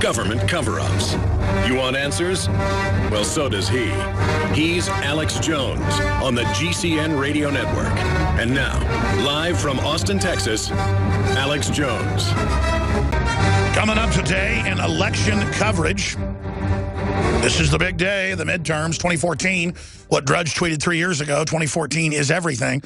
government cover-ups. You want answers? Well, so does he. He's Alex Jones on the GCN Radio Network. And now, live from Austin, Texas, Alex Jones. Coming up today in election coverage. This is the big day, the midterms, 2014. What Drudge tweeted 3 years ago, 2014 is everything.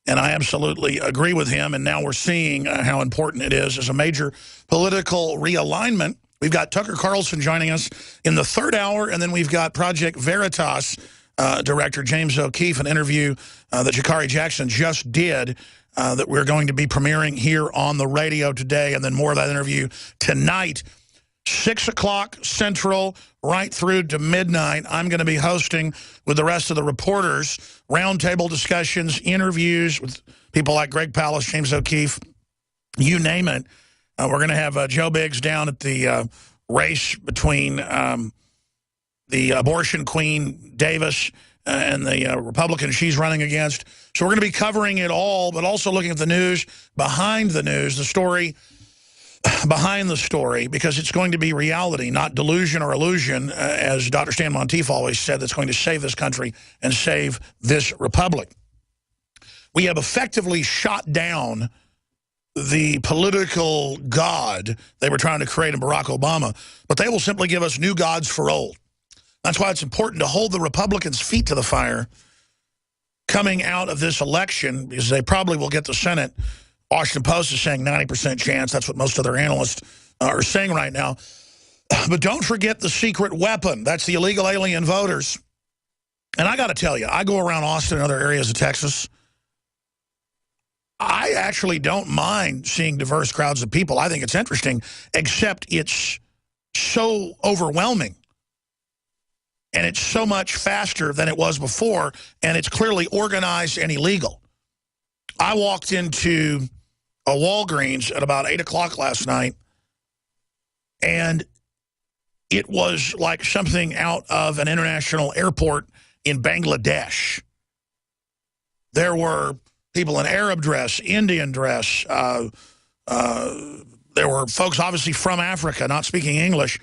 And I absolutely agree with him. And now we're seeing how important it is as a major political realignment. We've got Tucker Carlson joining us in the third hour. And then we've got Project Veritas director James O'Keefe, an interview that Jakari Jackson just did that we're going to be premiering here on the radio today. And then more of that interview tonight. 6 o'clock Central, right through to midnight. I'm going to be hosting with the rest of the reporters roundtable discussions, interviews with people like Greg Palast, James O'Keefe, you name it. We're going to have Joe Biggs down at the race between the abortion queen Davis and the Republican she's running against. So we're going to be covering it all, but also looking at the news, behind the news, the story behind the story, because it's going to be reality, not delusion or illusion, as Dr. Stan Monteith always said, that's going to save this country and save this republic. We have effectively shot down the political god they were trying to create in Barack Obama, but they will simply give us new gods for old. That's why it's important to hold the Republicans' feet to the fire coming out of this election, because they probably will get the Senate. Washington Post is saying 90% chance. That's what most other analysts are saying right now. But don't forget the secret weapon. That's the illegal alien voters. And I got to tell you, I go around Austin and other areas of Texas. I actually don't mind seeing diverse crowds of people. I think it's interesting, except it's so overwhelming. And it's so much faster than it was before, and it's clearly organized and illegal. I walked into a Walgreens at about 8 o'clock last night, and it was like something out of an international airport in Bangladesh. There were people in Arab dress, Indian dress. There were folks obviously from Africa not speaking English,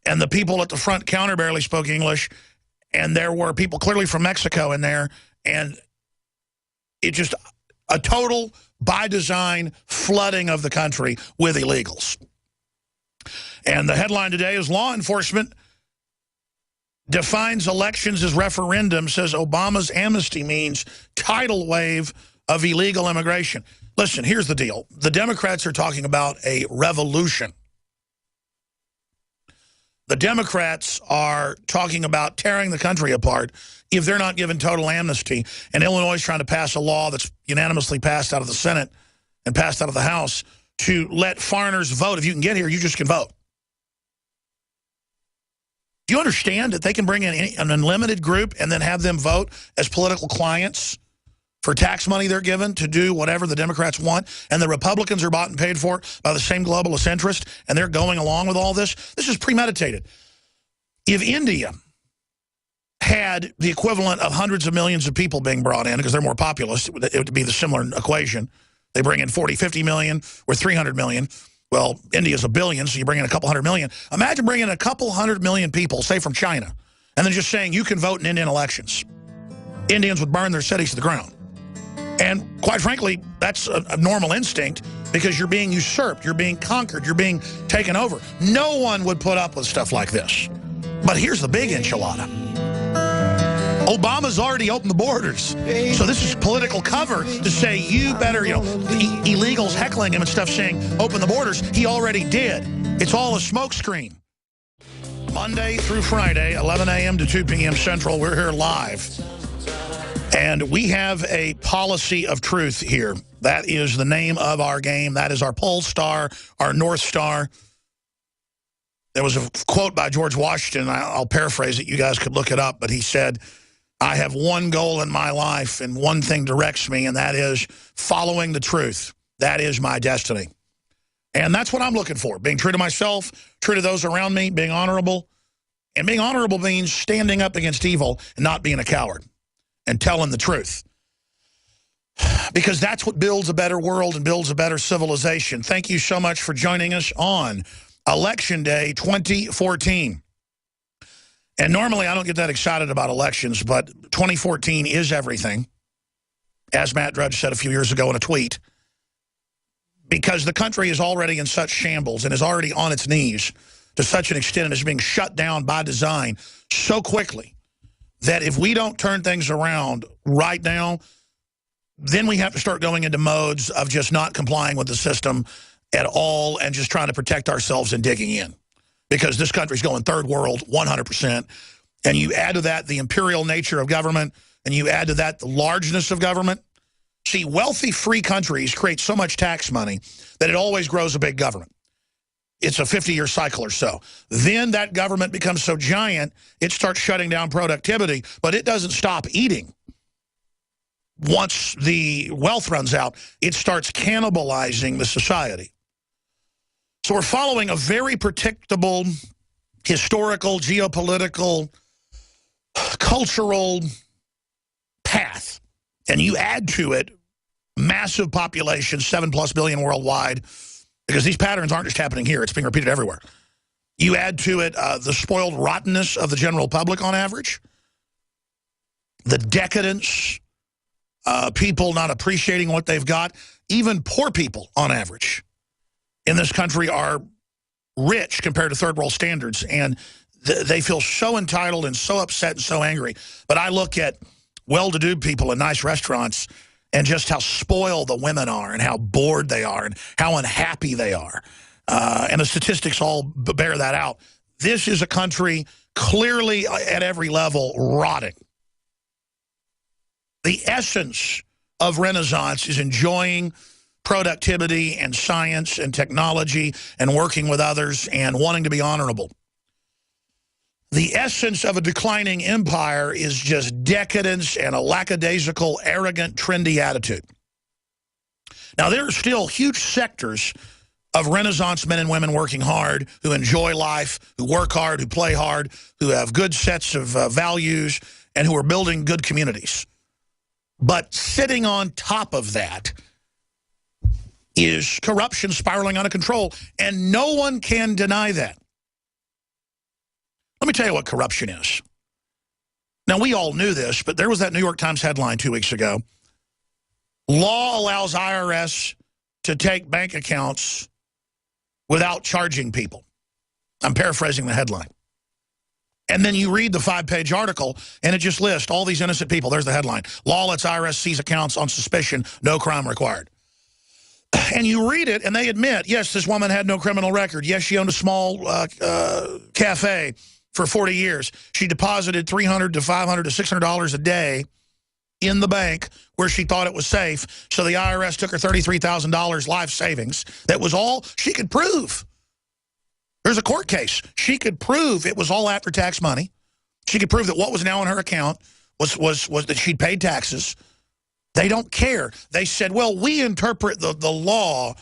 and the people at the front counter barely spoke English, and there were people clearly from Mexico in there, and it just a total, by design, flooding of the country with illegals. And the headline today is Law Enforcement defines elections as referendum, says Obama's amnesty means tidal wave of illegal immigration. Listen, here's the deal. The Democrats are talking about a revolution. The Democrats are talking about tearing the country apart if they're not given total amnesty. And Illinois is trying to pass a law that's unanimously passed out of the Senate and passed out of the House to let foreigners vote. If you can get here, you just can vote. Do you understand that they can bring in an unlimited group and then have them vote as political clients for tax money they're given to do whatever the Democrats want, and the Republicans are bought and paid for by the same globalist interest, and they're going along with all this? This is premeditated. If India had the equivalent of hundreds of millions of people being brought in, because they're more populous, it would be the similar equation. They bring in 40, 50 million or 300 million. Well, India's a billion, so you bring in a couple hundred million. Imagine bringing in a couple 100 million people, say from China, and then just saying you can vote in Indian elections. Indians would burn their cities to the ground. And quite frankly, that's a normal instinct, because you're being usurped, you're being conquered, you're being taken over. No one would put up with stuff like this. But here's the big enchilada. Obama's already opened the borders. So this is political cover to say you better, the illegals heckling him and stuff saying open the borders. He already did. It's all a smokescreen. Monday through Friday, 11 a.m. to 2 p.m. Central, we're here live. And we have a policy of truth here. That is the name of our game. That is our pole star, our North Star. There was a quote by George Washington. I'll paraphrase it. You guys could look it up. But he said, I have one goal in my life, and one thing directs me, and that is following the truth. That is my destiny. And that's what I'm looking for, being true to myself, true to those around me, being honorable. And being honorable means standing up against evil and not being a coward and telling the truth. Because that's what builds a better world and builds a better civilization. Thank you so much for joining us on Election Day 2014. And normally I don't get that excited about elections, but 2014 is everything, as Matt Drudge said a few years ago in a tweet, because the country is already in such shambles and is already on its knees to such an extent and is being shut down by design so quickly that if we don't turn things around right now, then we have to start going into modes of just not complying with the system at all and just trying to protect ourselves and digging in. Because this country's going third world 100%. And you add to that the imperial nature of government, and you add to that the largeness of government. See, wealthy, free countries create so much tax money that it always grows a big government. It's a 50-year cycle or so. Then that government becomes so giant, it starts shutting down productivity, but it doesn't stop eating. Once the wealth runs out, it starts cannibalizing the society. So we're following a very predictable historical, geopolitical, cultural path. And you add to it massive population, 7+ billion worldwide, because these patterns aren't just happening here. It's being repeated everywhere. You add to it the spoiled rottenness of the general public on average, the decadence, people not appreciating what they've got. Even poor people on average in this country are rich compared to third world standards, and they feel so entitled and so upset and so angry. But I look at well-to-do people in nice restaurants and just how spoiled the women are and how bored they are and how unhappy they are. And the statistics all bear that out. This is a country clearly at every level rotting. The essence of Renaissance is enjoying productivity and science and technology and working with others and wanting to be honorable. The essence of a declining empire is just decadence and a lackadaisical, arrogant, trendy attitude. Now, there are still huge sectors of Renaissance men and women working hard, who enjoy life, who work hard, who play hard, who have good sets of values, and who are building good communities. But sitting on top of that is corruption spiraling out of control, and no one can deny that. Let me tell you what corruption is. Now, we all knew this, but there was that New York Times headline 2 weeks ago. Law allows IRS to take bank accounts without charging people. I'm paraphrasing the headline. And then you read the 5-page article, and it just lists all these innocent people. There's the headline. Law lets IRS seize accounts on suspicion, no crime required. And you read it, and they admit, yes, this woman had no criminal record. Yes, she owned a small cafe for 40 years. She deposited $300 to $500 to $600 a day in the bank where she thought it was safe. So the IRS took her $33,000 life savings. That was all she could prove. There's a court case. She could prove it was all after-tax money. She could prove that what was now in her account was that she'd paid taxes. They don't care. They said, well, we interpret the law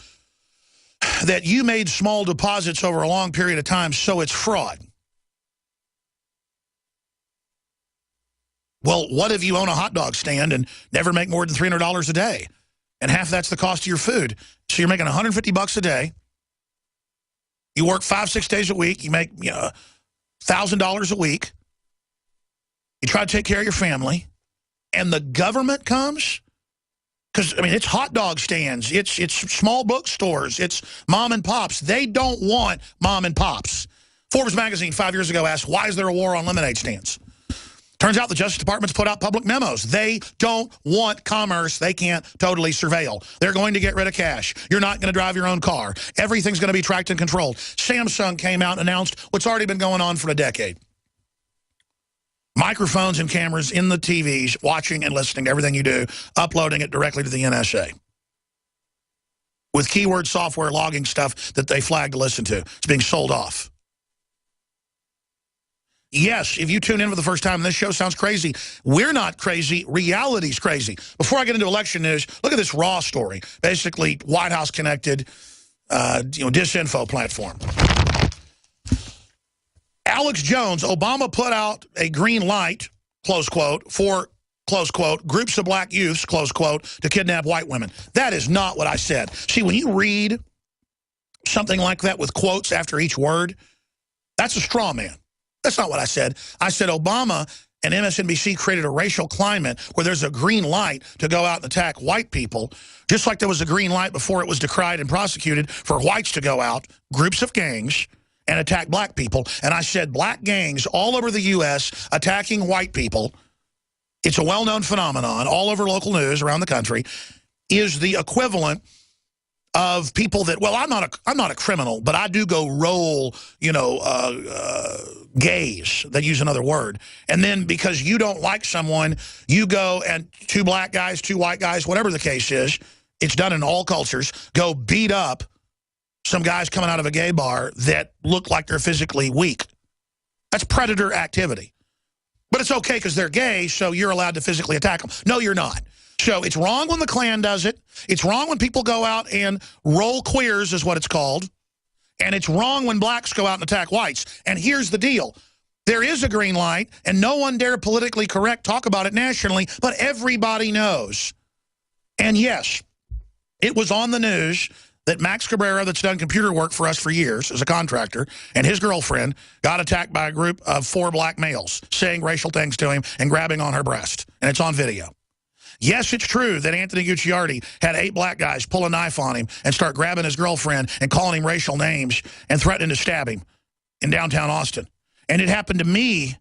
that you made small deposits over a long period of time, so it's fraud. Well, what if you own a hot dog stand and never make more than $300 a day? And half that's the cost of your food. So you're making $150 a day. You work 5-6 days a week. You make $1,000 a week. You try to take care of your family. And the government comes? Because, I mean, it's hot dog stands. It's small bookstores. It's mom and pops. They don't want mom and pops. Forbes magazine 5 years ago asked, why is there a war on lemonade stands? Turns out the Justice Department's put out public memos. They don't want commerce they can't totally surveil. They're going to get rid of cash. You're not going to drive your own car. Everything's going to be tracked and controlled. Samsung came out and announced what's already been going on for a decade. Microphones and cameras in the TVs, watching and listening to everything you do, uploading it directly to the NSA. With keyword software logging stuff that they flag to listen to. It's being sold off. Yes, if you tune in for the first time and this show sounds crazy, we're not crazy. Reality's crazy. Before I get into election news, look at this raw story. Basically, White House connected, disinfo platform. Alex Jones, Obama put out a green light, close quote, for, close quote, groups of black youths, close quote, to kidnap white women. That is not what I said. See, when you read something like that with quotes after each word, that's a straw man. That's not what I said. I said Obama and MSNBC created a racial climate where there's a green light to go out and attack white people, just like there was a green light before it was decried and prosecuted for whites to go out, groups of gangs, and attack black people. And I said black gangs all over the U.S. attacking white people, it's a well-known phenomenon all over local news around the country, is the equivalent of people that, well, I'm not a criminal, but I do go roll, gays, that use another word. And then because you don't like someone, you go and 2 black guys, 2 white guys, whatever the case is, it's done in all cultures, go beat up some guys coming out of a gay bar that look like they're physically weak. That's predator activity. But it's okay because they're gay, so you're allowed to physically attack them. No, you're not. So it's wrong when the Klan does it. It's wrong when people go out and roll queers is what it's called. And it's wrong when blacks go out and attack whites. And here's the deal. There is a green light, and no one dare politically correct talk about it nationally, but everybody knows. And yes, it was on the news that Max Cabrera, that's done computer work for us for years as a contractor, and his girlfriend got attacked by a group of 4 black males saying racial things to him and grabbing on her breast. And it's on video. Yes, it's true that Anthony Gucciardi had 8 black guys pull a knife on him and start grabbing his girlfriend and calling him racial names and threatening to stab him in downtown Austin. And it happened to me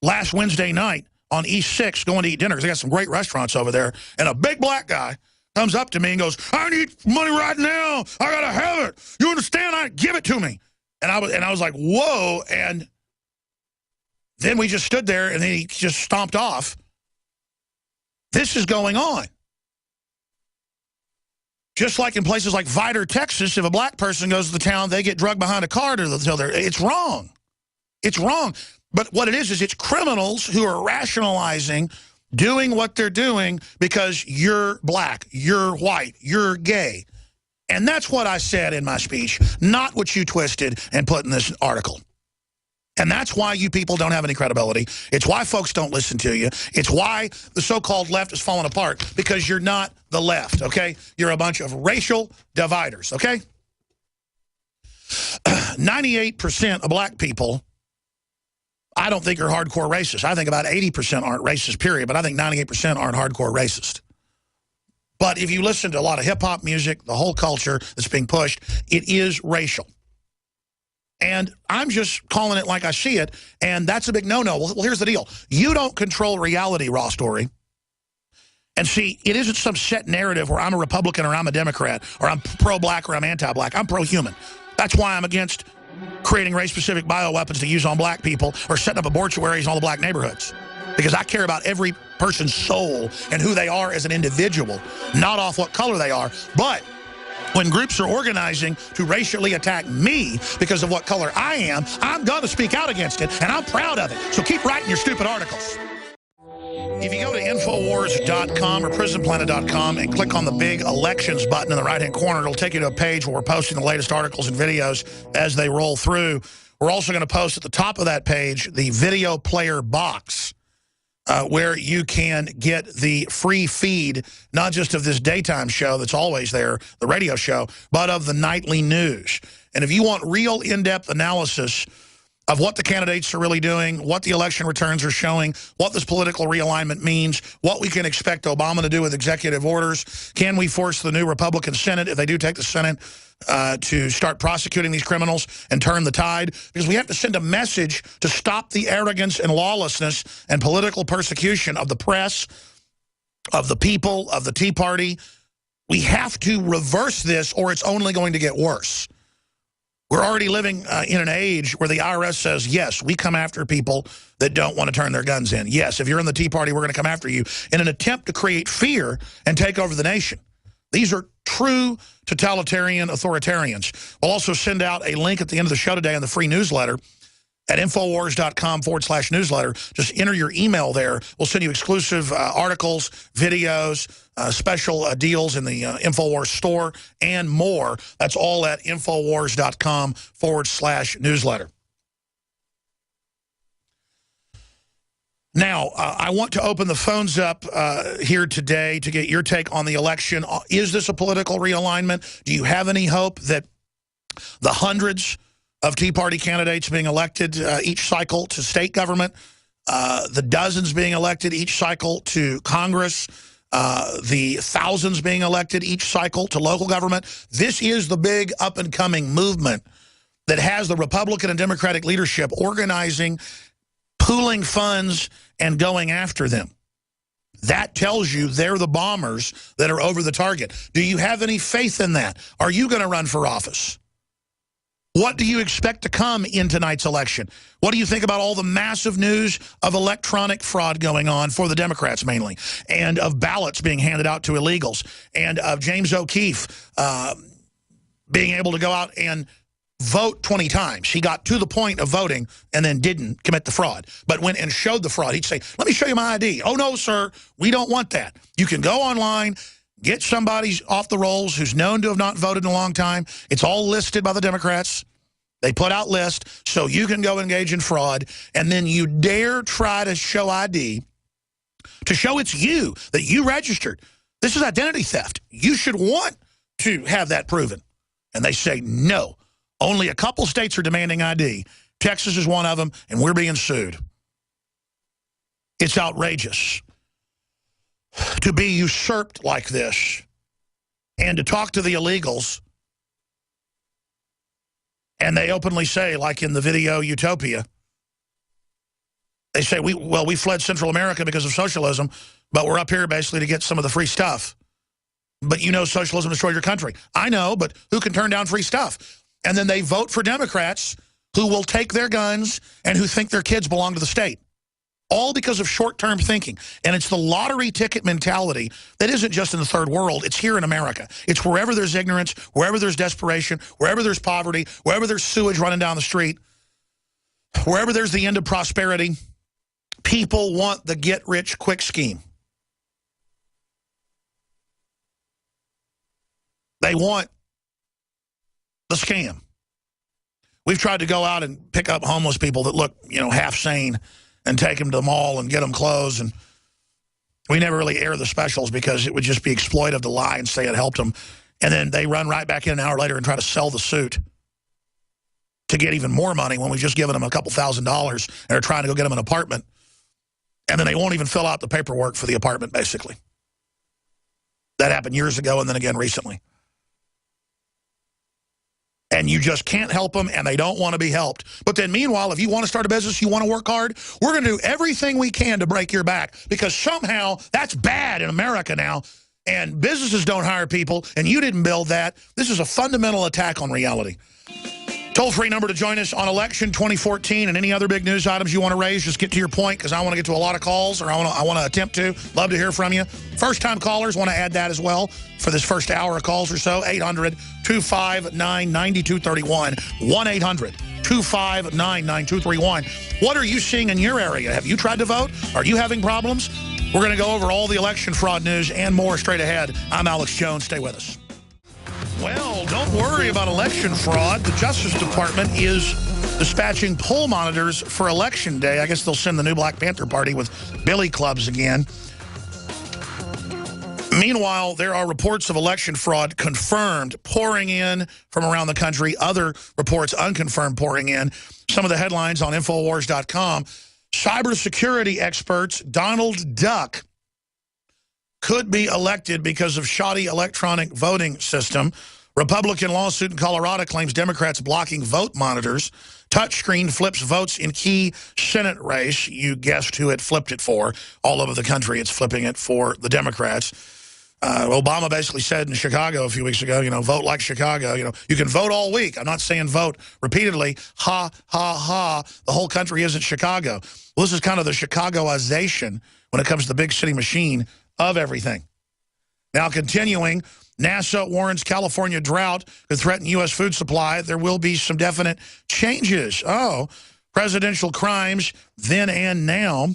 last Wednesday night on East 6 going to eat dinner because they got some great restaurants over there. And a big black guy comes up to me and goes, I need money right now. I got to have it. You understand? Give it to me. And I was like, whoa. And then we just stood there and then he just stomped off. This is going on. Just like in places like Vidor, Texas, if a black person goes to the town, they get drugged behind a car until they're... It's wrong. It's wrong. But what it is it's criminals who are rationalizing doing what they're doing because you're black, you're white, you're gay. And that's what I said in my speech, not what you twisted and put in this article. And that's why you people don't have any credibility. It's why folks don't listen to you. It's why the so-called left is falling apart, because you're not the left, okay? You're a bunch of racial dividers, okay? 98% of black people, I don't think are hardcore racist. I think about 80% aren't racist, period, but I think 98% aren't hardcore racist. But if you listen to a lot of hip-hop music, the whole culture that's being pushed, it is racial. And I'm just calling it like I see it, and that's a big no-no. Well, here's the deal. You don't control reality, Raw Story. And see, it isn't some set narrative where I'm a Republican or I'm a Democrat or I'm pro-black or I'm anti-black. I'm pro-human. That's why I'm against creating race-specific bioweapons to use on black people or setting up abortuaries in all the black neighborhoods. Because I care about every person's soul and who they are as an individual, not off what color they are. But when groups are organizing to racially attack me because of what color I am, I'm going to speak out against it, and I'm proud of it. So keep writing your stupid articles. If you go to Infowars.com or PrisonPlanet.com and click on the big elections button in the right-hand corner, it'll take you to a page where we're posting the latest articles and videos as they roll through. We're also going to post at the top of that page the video player box, where you can get the free feed, not just of this daytime show that's always there, the radio show, but of the nightly news. And if you want real in-depth analysis of what the candidates are really doing, what the election returns are showing, what this political realignment means, what we can expect Obama to do with executive orders, can we force the new Republican Senate, if they do take the Senate, to start prosecuting these criminals and turn the tide, because we have to send a message to stop the arrogance and lawlessness and political persecution of the press, of the people, of the Tea Party. We have to reverse this or it's only going to get worse. We're already living in an age where the IRS says, yes, we come after people that don't want to turn their guns in. Yes, if you're in the Tea Party, we're going to come after you in an attempt to create fear and take over the nation. These are true totalitarian authoritarians. We'll also send out a link at the end of the show today in the free newsletter at Infowars.com/newsletter. Just enter your email there. We'll send you exclusive articles, videos, special deals in the Infowars store, and more. That's all at Infowars.com/newsletter. Now, I want to open the phones up here today to get your take on the election. Is this a political realignment? Do you have any hope that the hundreds of Tea Party candidates being elected each cycle to state government, the dozens being elected each cycle to Congress, the thousands being elected each cycle to local government, this is the big up-and-coming movement that has the Republican and Democratic leadership organizing, pooling funds, and going after them. That tells you they're the bombers that are over the target. Do you have any faith in that? Are you going to run for office? What do you expect to come in tonight's election? What do you think about all the massive news of electronic fraud going on for the Democrats mainly, and of ballots being handed out to illegals, and of James O'Keefe being able to go out and vote 20 times. He got to the point of voting and then didn't commit the fraud, but went and showed the fraud. He'd say, let me show you my ID. Oh, no, sir, we don't want that. You can go online, get somebody off the rolls who's known to have not voted in a long time. It's all listed by the Democrats. They put out lists so you can go engage in fraud, and then you dare try to show ID to show it's you, that you registered. This is identity theft. You should want to have that proven. And they say no. Only a couple states are demanding ID. Texas is one of them, and we're being sued. It's outrageous to be usurped like this and to talk to the illegals. And they openly say, like in the video Utopia, they say, we fled Central America because of socialism, but we're up here basically to get some of the free stuff. But you know socialism destroyed your country. I know, but who can turn down free stuff? And then they vote for Democrats who will take their guns and who think their kids belong to the state. All because of short-term thinking. And it's the lottery ticket mentality that isn't just in the third world. It's here in America. It's wherever there's ignorance, wherever there's desperation, wherever there's poverty, wherever there's sewage running down the street, wherever there's the end of prosperity, people want the get-rich-quick scheme. They want the scam. We've tried to go out and pick up homeless people that look, half sane and take them to the mall and get them clothes. And we never really air the specials because it would just be exploitive to lie and say it helped them. And then they run right back in an hour later and try to sell the suit to get even more money when we've just given them a couple $1,000 and are trying to go get them an apartment. And then they won't even fill out the paperwork for the apartment, basically. That happened years ago and then again recently. And you just can't help them, and they don't want to be helped. But then meanwhile, if you want to start a business, you want to work hard, we're going to do everything we can to break your back, because somehow that's bad in America now, and businesses don't hire people, and you didn't build that. This is a fundamental attack on reality. Toll-free number to join us on election 2014 and any other big news items you want to raise. Just get to your point, because I want to get to a lot of calls, or I want to attempt to. Love to hear from you. First-time callers, want to add that as well for this first hour of calls or so. 800-259-9231. 1-800-259-9231. What are you seeing in your area? Have you tried to vote? Are you having problems? We're going to go over all the election fraud news and more straight ahead. I'm Alex Jones. Stay with us. Well, don't worry about election fraud. The Justice Department is dispatching poll monitors for Election Day. I guess they'll send the new Black Panther Party with billy clubs again. Meanwhile, there are reports of election fraud confirmed pouring in from around the country. Other reports unconfirmed pouring in. Some of the headlines on Infowars.com. Cybersecurity experts Donald Duck could be elected because of shoddy electronic voting system. Republican lawsuit in Colorado claims Democrats blocking vote monitors. Touchscreen flips votes in key Senate race. You guessed who it flipped it for. All over the country, it's flipping it for the Democrats. Obama basically said in Chicago a few weeks ago, vote like Chicago. You can vote all week. I'm not saying vote repeatedly. Ha, ha, ha. The whole country isn't Chicago. Well, this is kind of the Chicagoization when it comes to the big city machine of everything. Now, continuing, NASA warns California drought could threaten U.S. food supply. There will be some definite changes. Oh, presidential crimes then and now.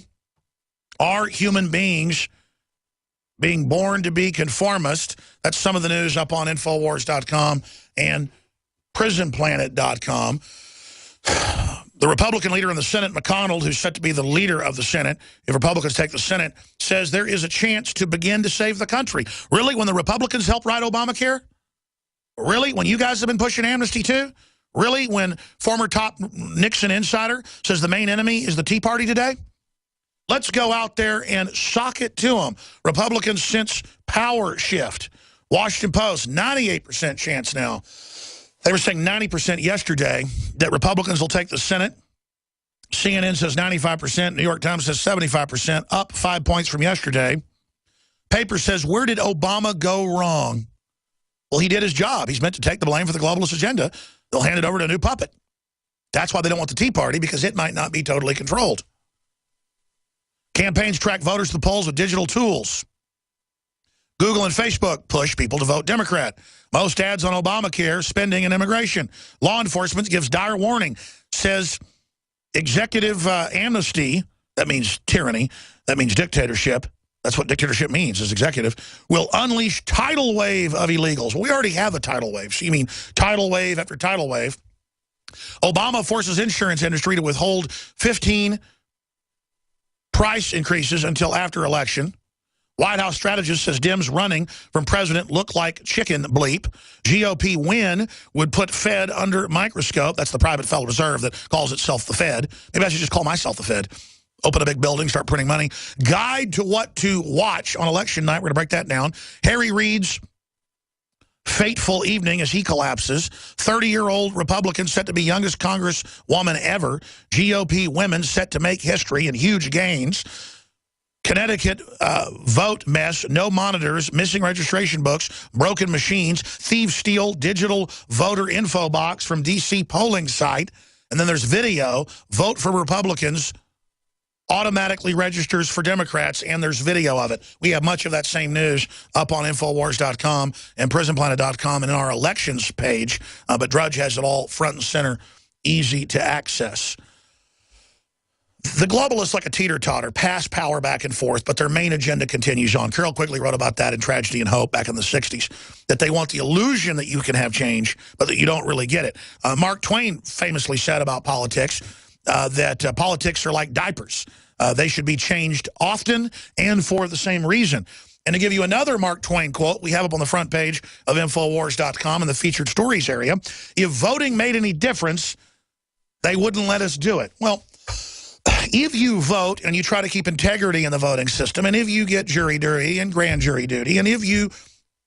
Are human beings being born to be conformist? That's some of the news up on Infowars.com and PrisonPlanet.com. The Republican leader in the Senate, McConnell, who's set to be the leader of the Senate, if Republicans take the Senate, says there is a chance to begin to save the country. Really, when the Republicans helped write Obamacare? Really, when you guys have been pushing amnesty too? Really, when former top Nixon insider says the main enemy is the Tea Party today? Let's go out there and sock it to them. Republicans sense power shift. Washington Post, 98% chance now. They were saying 90% yesterday that Republicans will take the Senate. CNN says 95%. New York Times says 75%, up 5 points from yesterday. Paper says, where did Obama go wrong? Well, he did his job. He's meant to take the blame for the globalist agenda. They'll hand it over to a new puppet. That's why they don't want the Tea Party, because it might not be totally controlled. Campaigns track voters to the polls with digital tools. Google and Facebook push people to vote Democrat. Most ads on Obamacare, spending, and immigration. Law enforcement gives dire warning. Says executive amnesty, that means tyranny, that means dictatorship. That's what dictatorship means, is executive, will unleash tidal wave of illegals. Well, we already have a tidal wave. So you mean tidal wave after tidal wave. Obama forces insurance industry to withhold 15 price increases until after election. White House strategist says Dems running from president look like chicken bleep. GOP win would put Fed under microscope. That's the private Federal Reserve that calls itself the Fed. Maybe I should just call myself the Fed. Open a big building, start printing money. Guide to what to watch on election night. We're going to break that down. Harry Reid's fateful evening as he collapses. 30-year-old Republican set to be youngest Congresswoman ever. GOP women set to make history and huge gains. Connecticut vote mess, no monitors, missing registration books, broken machines, thieves steal digital voter info box from D.C. polling site. And then there's video, vote for Republicans, automatically registers for Democrats, and there's video of it. We have much of that same news up on Infowars.com and PrisonPlanet.com and in our elections page, but Drudge has it all front and center, easy to access. The globalists, like a teeter-totter, pass power back and forth, but their main agenda continues on. Carol Quigley wrote about that in Tragedy and Hope back in the 60s, that they want the illusion that you can have change, but that you don't really get it. Mark Twain famously said about politics that politics are like diapers. They should be changed often and for the same reason. And to give you another Mark Twain quote, we have up on the front page of Infowars.com in the featured stories area, if voting made any difference, they wouldn't let us do it. Well, if you vote and you try to keep integrity in the voting system, and if you get jury duty and grand jury duty, and if you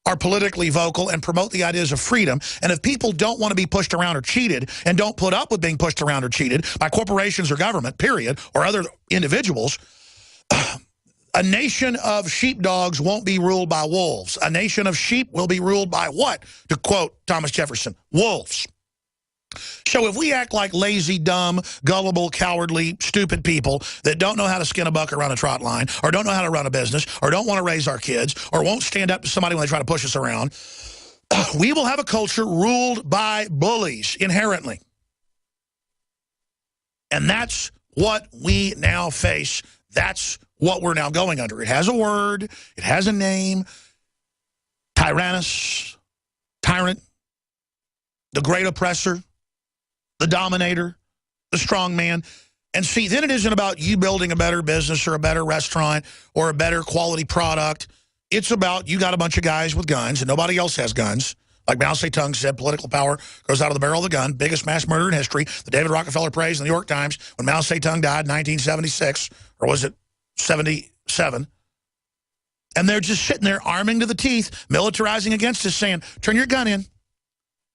are politically vocal and promote the ideas of freedom, and if people don't want to be pushed around or cheated and don't put up with being pushed around or cheated by corporations or government, period, or other individuals, a nation of sheepdogs won't be ruled by wolves. A nation of sheep will be ruled by what? To quote Thomas Jefferson, wolves. So if we act like lazy, dumb, gullible, cowardly, stupid people that don't know how to skin a buck around a trot line, or don't know how to run a business, or don't want to raise our kids, or won't stand up to somebody when they try to push us around, we will have a culture ruled by bullies inherently. And that's what we now face. That's what we're now going under. It has a word. It has a name. Tyrannus, tyrant, the great oppressor, the dominator, the strong man. And see, then it isn't about you building a better business or a better restaurant or a better quality product. It's about you got a bunch of guys with guns and nobody else has guns. Like Mao Zedong said, political power goes out of the barrel of the gun. Biggest mass murder in history. The David Rockefeller praised in the New York Times when Mao Zedong died in 1976, or was it 77? And they're just sitting there arming to the teeth, militarizing against us, saying, turn your gun in.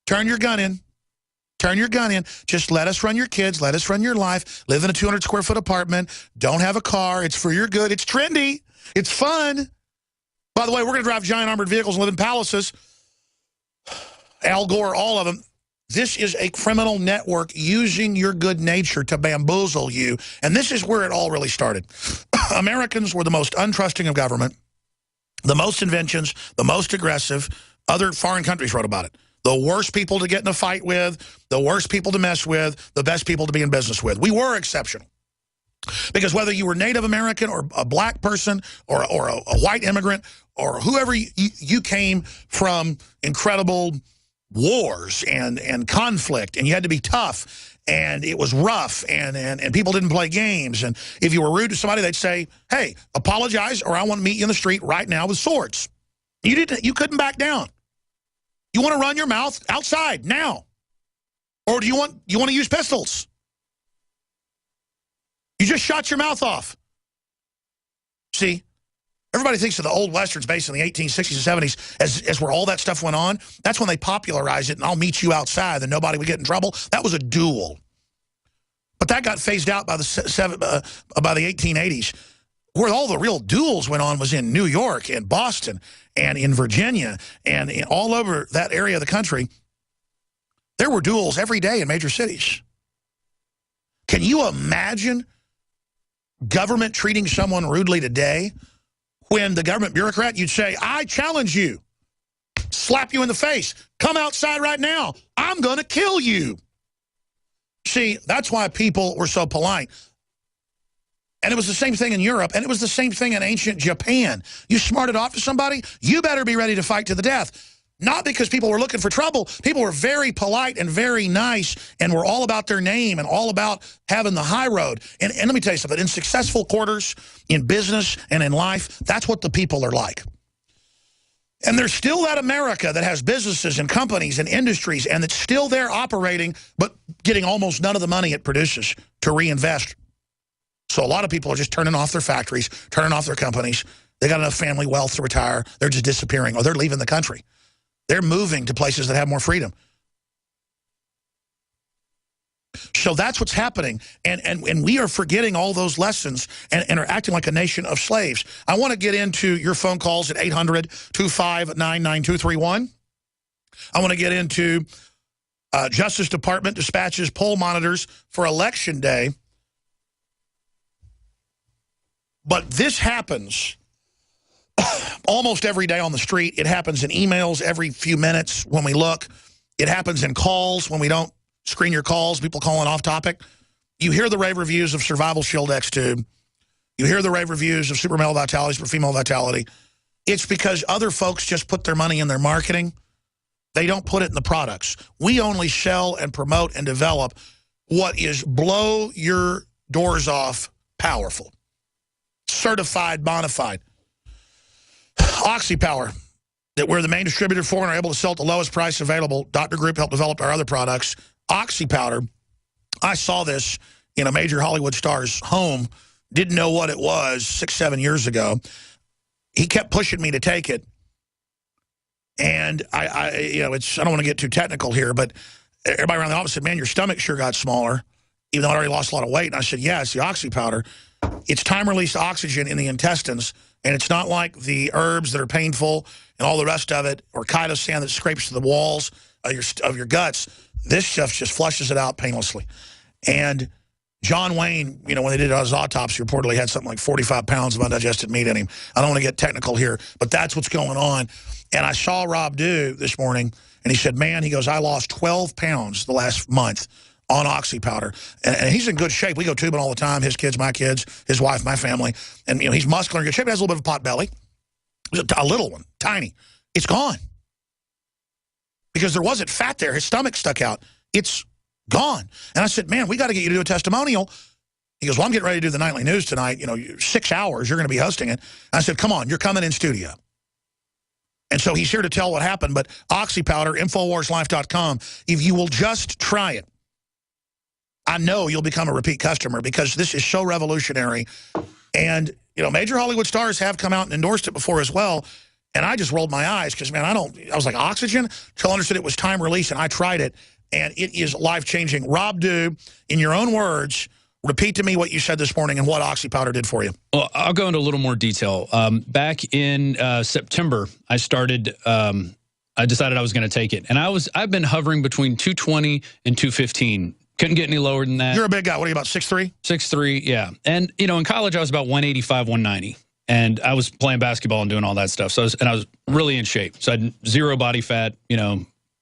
Turn your gun in. Turn your gun in. Just let us run your kids. Let us run your life. Live in a 200-square-foot apartment. Don't have a car. It's for your good. It's trendy. It's fun. By the way, we're going to drive giant armored vehicles and live in palaces. Al Gore, all of them. This is a criminal network using your good nature to bamboozle you. And this is where it all really started. Americans were the most untrusting of government, the most inventions, the most aggressive. Other foreign countries wrote about it. The worst people to get in a fight with, the worst people to mess with, the best people to be in business with. We were exceptional. Because whether you were Native American or a black person or a white immigrant or whoever you came from incredible wars and conflict, and you had to be tough and it was rough, and people didn't play games. And if you were rude to somebody, they'd say, hey, apologize, or I want to meet you in the street right now with swords. You couldn't back down. You want to run your mouth outside now, or do you want to use pistols? You just shot your mouth off. See, everybody thinks of the old westerns based in the 1860s and 70s as where all that stuff went on. That's when they popularized it, and I'll meet you outside, and nobody would get in trouble. That was a duel. But that got phased out by the 1880s. Where all the real duels went on was in New York and Boston and in Virginia and all over that area of the country. There were duels every day in major cities. Can you imagine government treating someone rudely today? When the government bureaucrat, you'd say, I challenge you. Slap you in the face. Come outside right now. I'm going to kill you. See, that's why people were so polite. And it was the same thing in Europe, and it was the same thing in ancient Japan. You smarted off to somebody, you better be ready to fight to the death. Not because people were looking for trouble. People were very polite and very nice and were all about their name and all about having the high road. And let me tell you something. In successful quarters, in business, and in life, that's what the people are like. And there's still that America that has businesses and companies and industries, and it's still there operating, but getting almost none of the money it produces to reinvest. So a lot of people are just turning off their factories, turning off their companies. They got enough family wealth to retire. They're just disappearing, or they're leaving the country. They're moving to places that have more freedom. So that's what's happening. And we are forgetting all those lessons and are acting like a nation of slaves. I want to get into your phone calls at 800-259-9231. I want to get into Justice Department dispatches poll monitors for Election Day. But this happens almost every day on the street. It happens in emails every few minutes when we look. It happens in calls when we don't screen your calls, people calling off topic. You hear the rave reviews of Survival Shield X-Tube. You hear the rave reviews of super male vitalities for female vitality. It's because other folks just put their money in their marketing. They don't put it in the products. We only sell and promote and develop what is blow your doors off powerful. Certified, bona fide. OxyPower, that we're the main distributor for and are able to sell at the lowest price available. Dr. Group helped develop our other products. OxyPowder, I saw this in a major Hollywood star's home, didn't know what it was 6-7 years ago. He kept pushing me to take it. And I don't want to get too technical here, but everybody around the office said, man, your stomach sure got smaller, even though I already lost a lot of weight. And I said, yeah, it's the OxyPowder. It's time-released oxygen in the intestines, and it's not like the herbs that are painful and all the rest of it, or chitosan that scrapes to the walls of your guts. This stuff just flushes it out painlessly. And John Wayne, when they did his autopsy, reportedly had something like 45 pounds of undigested meat in him. I don't want to get technical here, but that's what's going on. And I saw Rob Dew this morning, and he said, man, he goes, I lost 12 pounds the last month on OxyPowder. And he's in good shape. We go tubing all the time, his kids, my kids, his wife, my family. And he's muscular in good shape. He has a little bit of a pot belly. A little one, tiny. It's gone. Because there wasn't fat there. His stomach stuck out. It's gone. And I said, man, we got to get you to do a testimonial. He goes, well, I'm getting ready to do the nightly news tonight. 6 hours, you're going to be hosting it. I said, come on, you're coming in studio. And so he's here to tell what happened. But OxyPowder, InfoWarsLife.com, if you will just try it, I know you'll become a repeat customer because this is so revolutionary. And, major Hollywood stars have come out and endorsed it before as well. And I just rolled my eyes because, man, I was like, oxygen? Till I understood it was time release, and I tried it, and it is life-changing. Rob Dew, in your own words, repeat to me what you said this morning and what OxyPowder did for you. Well, I'll go into a little more detail. Back in September, I decided I was going to take it. And I've been hovering between 220 and 215. Couldn't get any lower than that. You're a big guy. What are you, about 6'3"? 6'3", yeah. And, in college, I was about 185, 190. And I was playing basketball and doing all that stuff. So I was really in shape. So I had zero body fat,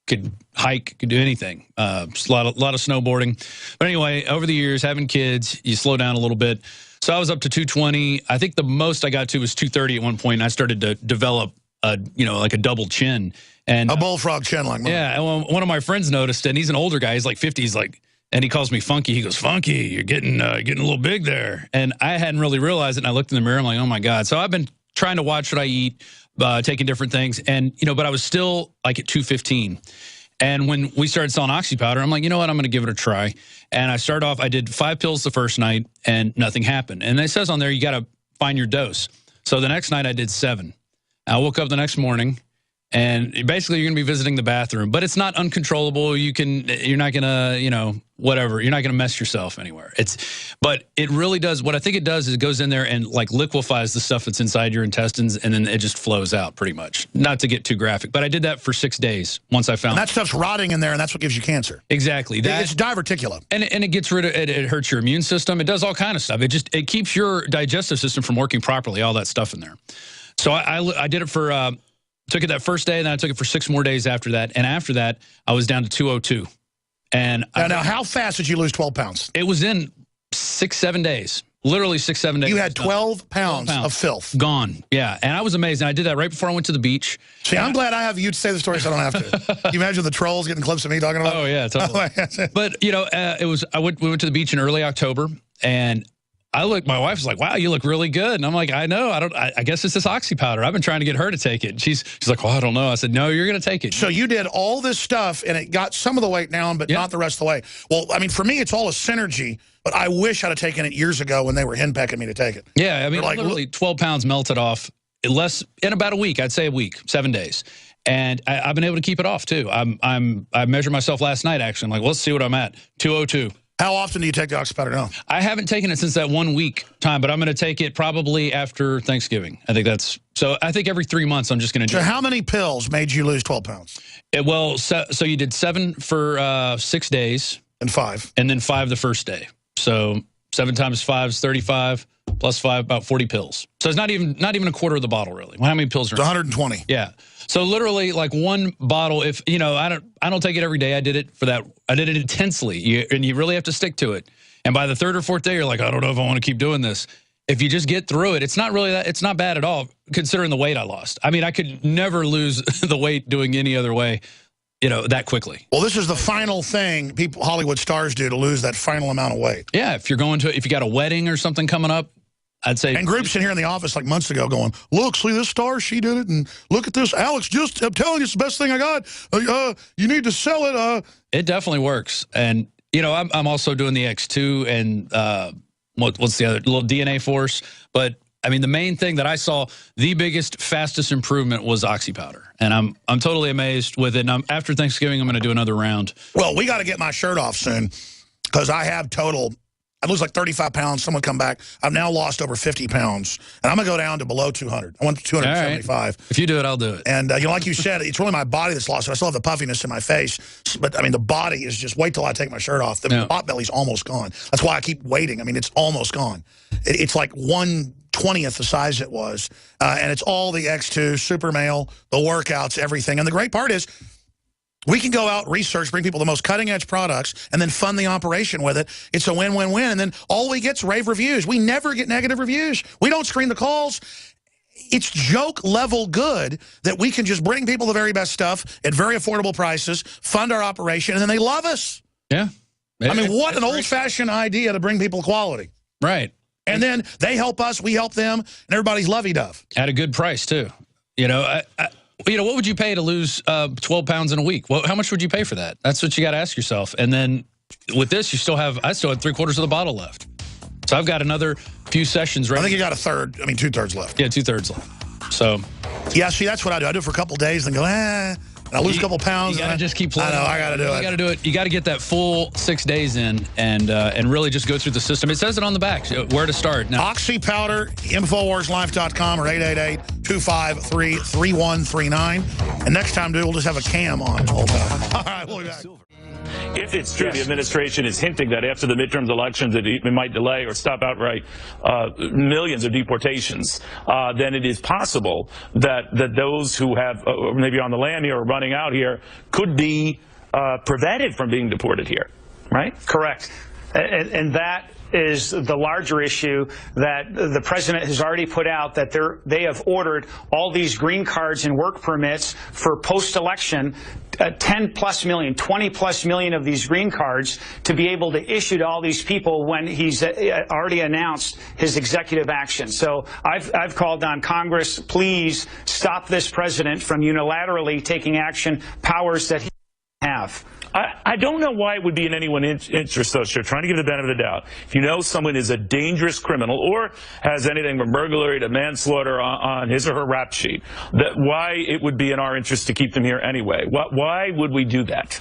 could hike, could do anything. Just a lot of snowboarding. But anyway, over the years, having kids, you slow down a little bit. So I was up to 220. I think the most I got to was 230 at one point. And I started to develop, like a double chin. And a bullfrog chin like mine. Yeah, and one of my friends noticed, and he's an older guy. He's like 50. He's like, And he calls me Funky. He goes, Funky, you're getting a little big there. And I hadn't really realized it. And I looked in the mirror. I'm like, oh, my God. So I've been trying to watch what I eat, taking different things. And, but I was still like at 215. And when we started selling oxy powder, I'm like, you know what? I'm going to give it a try. And I started off, I did 5 pills the first night, and nothing happened. And it says on there, you got to find your dose. So the next night I did 7. I woke up the next morning, and basically you're going to be visiting the bathroom. But it's not uncontrollable. You're not going to, whatever. You're not going to mess yourself anywhere. But it really does. What I think it does is it goes in there and like liquefies the stuff that's inside your intestines, and then it just flows out pretty much. Not to get too graphic, but I did that for 6 days once I found. And that stuff's rotting in there, and that's what gives you cancer. Exactly. It's diverticulum. And it gets rid of it. It hurts your immune system. It does all kind of stuff. It keeps your digestive system from working properly. All that stuff in there. So I did it for. Took it that first day, and then I took it for 6 more days after that. And after that, I was down to 202. And now, how fast did you lose 12 pounds? It was in 6-7 days. Literally 6-7 days. You had 12 pounds of filth. Gone. Yeah. And I was amazed. And I did that right before I went to the beach. See, I'm glad I have you to say the story so I don't have to. Can you imagine the trolls getting clips of me talking about it? Oh, yeah, totally. But, we went to the beach in early October, and my wife was like, wow, you look really good. And I'm like, I know. I guess it's this oxy powder. I've been trying to get her to take it. She's like, well, I don't know. I said, no, you're going to take it. So you did all this stuff, and it got some of the weight down, but not the rest of the way. Well, I mean, for me, it's all a synergy, but I wish I'd have taken it years ago when they were henpecking me to take it. Yeah, I mean, like, literally 12 pounds melted off in about a week. I'd say a week, 7 days. And I've been able to keep it off, too. I measured myself last night, actually. I'm like, let's see what I'm at. 202. How often do you take the oxy powder now? I haven't taken it since that 1 week time, but I'm going to take it probably after Thanksgiving. I think every 3 months I'm just going to do it. So how many pills made you lose 12 pounds? So you did 7 for 6 days. And 5. And then 5 the first day. So 7 times 5 is 35, plus 5, about 40 pills. So it's not even a quarter of the bottle, really. How many pills are it's 120. Yeah. So literally, like 1 bottle. If I don't take it every day. I did it for that. I did it intensely, and you really have to stick to it. And by the 3rd or 4th day, you're like, I don't know if I want to keep doing this. If you just get through it, it's not really that. It's not bad at all, considering the weight I lost. I mean, I could never lose the weight doing any other way, that quickly. Well, this is the final thing Hollywood stars do to lose that final amount of weight. Yeah, if you got a wedding or something coming up, I'd say. And groups in here in the office like months ago going, look, see this star, she did it, and look at this, Alex, I'm telling you, it's the best thing I got. You need to sell it. It definitely works. And, I'm also doing the X2 and what's the other, little DNA Force. But, I mean, the main thing that I saw, the biggest, fastest improvement was oxy powder. And I'm totally amazed with it. And after Thanksgiving, I'm going to do another round. Well, we got to get my shirt off soon because I have I lose like 35 pounds. Someone come back. I've now lost over 50 pounds. And I'm going to go down to below 200. I want 275. Right. If you do it, I'll do it. And, like you said, it's really my body that's lost it. I still have the puffiness in my face. But, I mean, the body is just, wait till I take my shirt off. The pot belly's almost gone. That's why I keep waiting. I mean, it's almost gone. It's like 1/20th the size it was. And it's all the X2, super male, the workouts, everything. And the great part is, we can go out, research, bring people the most cutting-edge products, and then fund the operation with it. It's a win-win-win. And then all we get is rave reviews. We never get negative reviews. We don't screen the calls. It's joke-level good that we can just bring people the very best stuff at very affordable prices, fund our operation, and then they love us. Yeah. I mean, what an old-fashioned idea to bring people quality. Right. And then they help us, we help them, and everybody's lovey-dove. At a good price, too. What would you pay to lose 12 pounds in a week? How much would you pay for that? That's what you got to ask yourself. And then with this, I still have 3/4 of the bottle left. So I've got another few sessions ready. I think you got 2/3 left. Yeah, 2/3 left. So. Yeah, see, that's what I do. I do it for a couple of days and go, and I lose a couple pounds. You got to just keep playing. I know, I got to do it. You got to do it. You got to get that full 6 days in and really just go through the system. It says it on the back, where to start. Now, Oxy Powder, InfoWarsLife.com or 888-253-3139. And next time, dude, we'll just have a cam on the whole time. All right, we'll be back. If it's true, the administration is hinting that after the midterm elections that it might delay or stop outright millions of deportations, then it is possible that those who have maybe on the land here or running out here could be prevented from being deported here, right? Correct. And that is the larger issue that the president has already put out, that they have ordered all these green cards and work permits for post-election, 10+ million, 20+ million of these green cards to be able to issue to all these people when he's already announced his executive action. So I've called on Congress, please stop this president from unilaterally taking action powers that he have. I don't know why it would be in anyone's interest, though, sir, trying to give the benefit of the doubt. If you know someone is a dangerous criminal or has anything from burglary to manslaughter on his or her rap sheet, that why it would be in our interest to keep them here anyway. Why would we do that?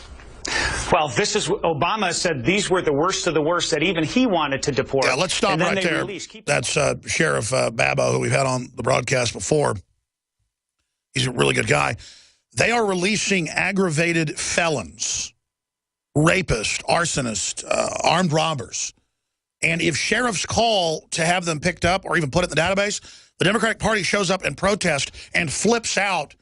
Well, this is Obama said these were the worst of the worst that even he wanted to deport. Yeah, let's stop right there. That's Sheriff Babbo, who we've had on the broadcast before. He's a really good guy. They are releasing aggravated felons, rapists, arsonists, armed robbers. And if sheriffs call to have them picked up or even put it in the database, the Democratic Party shows up and protests and flips out.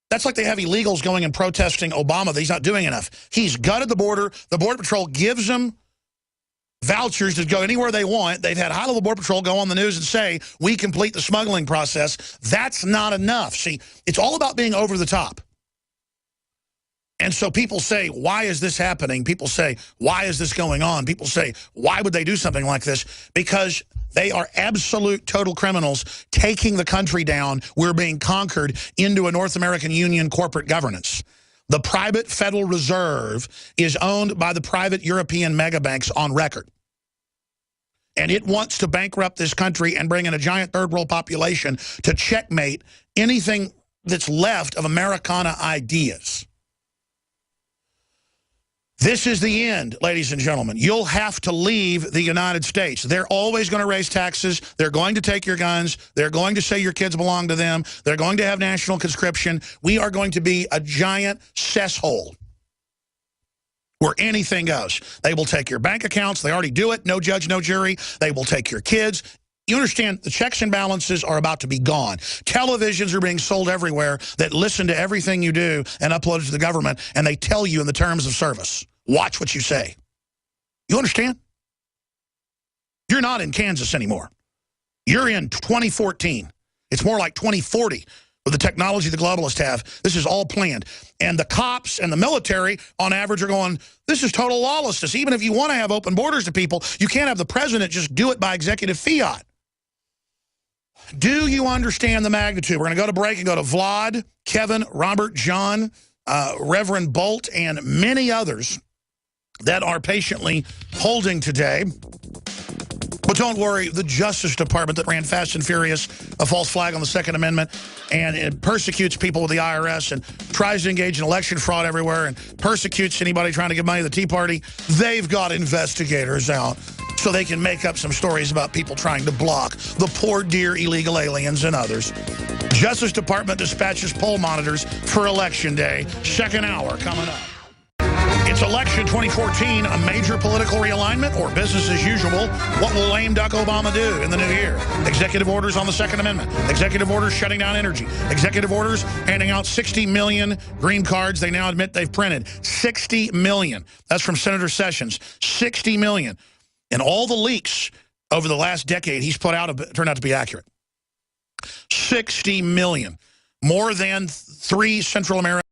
That's like they have illegals going and protesting Obama that he's not doing enough. He's gutted the border. The Border Patrol gives them vouchers to go anywhere they want. They've had high-level Border Patrol go on the news and say, we complete the smuggling process. That's not enough. See, it's all about being over the top. And so people say, why is this happening? People say, why is this going on? People say, why would they do something like this? Because they are absolute total criminals taking the country down. We're being conquered into a North American Union corporate governance. The private Federal Reserve is owned by the private European megabanks on record. And it wants to bankrupt this country and bring in a giant third world population to checkmate anything that's left of Americana ideas. This is the end, ladies and gentlemen. You'll have to leave the United States. They're always going to raise taxes. They're going to take your guns. They're going to say your kids belong to them. They're going to have national conscription. We are going to be a giant cesshole where anything goes. They will take your bank accounts. They already do it. No judge, no jury. They will take your kids. You understand, the checks and balances are about to be gone. Televisions are being sold everywhere that listen to everything you do and upload it to the government, and they tell you in the terms of service. Watch what you say. You understand? You're not in Kansas anymore. You're in 2014. It's more like 2040 with the technology the globalists have. This is all planned. And the cops and the military, on average, are going, this is total lawlessness. Even if you want to have open borders to people, you can't have the president just do it by executive fiat. Do you understand the magnitude? We're going to go to break and go to Vlad, Kevin, Robert, John, Reverend Bolt, and many others that are patiently holding today. But don't worry, the Justice Department that ran fast and furious, a false flag on the Second Amendment, and it persecutes people with the IRS and tries to engage in election fraud everywhere and persecutes anybody trying to give money to the Tea Party, they've got investigators out so they can make up some stories about people trying to block the poor dear illegal aliens and others. Justice Department dispatches poll monitors for Election Day. Second hour coming up. It's election 2014, a major political realignment or business as usual. What will lame duck Obama do in the new year? Executive orders on the Second Amendment. Executive orders shutting down energy. Executive orders handing out 60 million green cards they now admit they've printed. 60 million. That's from Senator Sessions. 60 million. And all the leaks over the last decade he's put out have turned out to be accurate. 60 million. More than 3 Central American